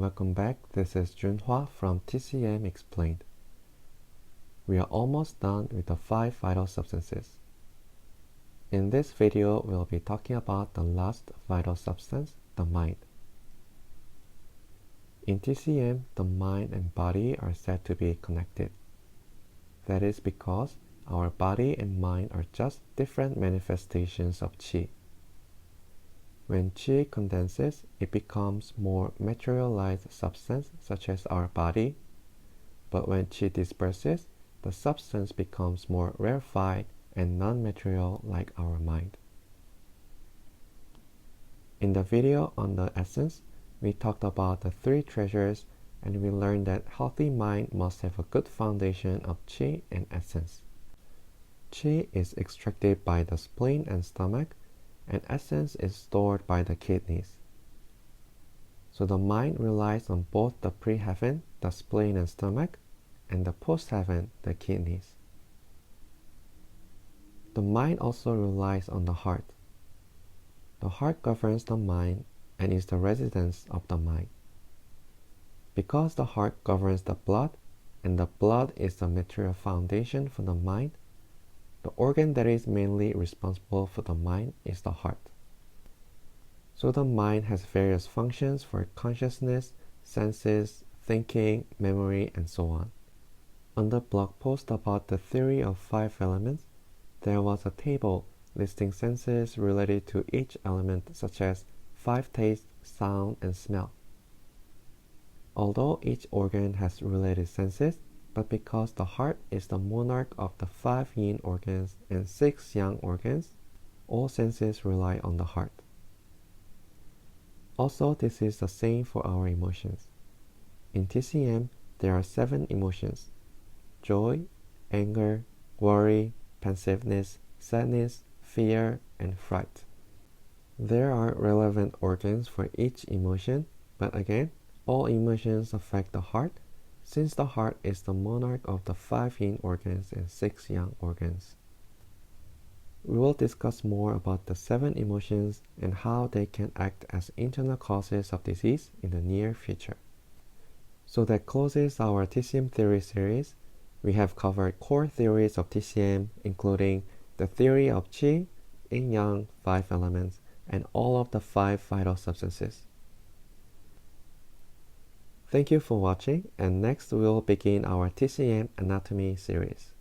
and welcome back. This is Junhua from TCM Explained. We are almost done with the 5 vital substances. In this video, we'll be talking about the last vital substance, the mind. In TCM, the mind and body are said to be connected. That is because our body and mind are just different manifestations of qi. When qi condenses, it becomes more materialized substance such as our body, but when qi disperses, the substance becomes more rarefied and non-material like our mind. In the video on the essence, we talked about the 3 treasures and we learned that healthy mind must have a good foundation of qi and essence. Qi is extracted by the spleen and stomach, and essence is stored by the kidneys. So the mind relies on both the pre-heaven, the spleen and stomach, and the post-heaven, the kidneys. The mind also relies on the heart. The heart governs the mind and is the residence of the mind. Because the heart governs the blood, and the blood is the material foundation for the mind, the organ that is mainly responsible for the mind is the heart. So the mind has various functions for consciousness, senses, thinking, memory, and so on. On the blog post about the theory of 5 elements, there was a table listing senses related to each element, such as 5 tastes, sound, and smell. Although each organ has related senses, but because the heart is the monarch of the 5 yin organs and 6 yang organs, all senses rely on the heart. Also, this is the same for our emotions. In TCM, there are 7 emotions: joy, anger, worry, pensiveness, sadness, fear, and fright. There are relevant organs for each emotion, but again, all emotions affect the heart, since the heart is the monarch of the 5 yin organs and 6 yang organs. We will discuss more about the 7 emotions and how they can act as internal causes of disease in the near future. So that closes our TCM theory series. We have covered core theories of TCM, including the theory of qi, yin yang, 5 elements, and all of the 5 vital substances. Thank you for watching, and next we will begin our TCM anatomy series.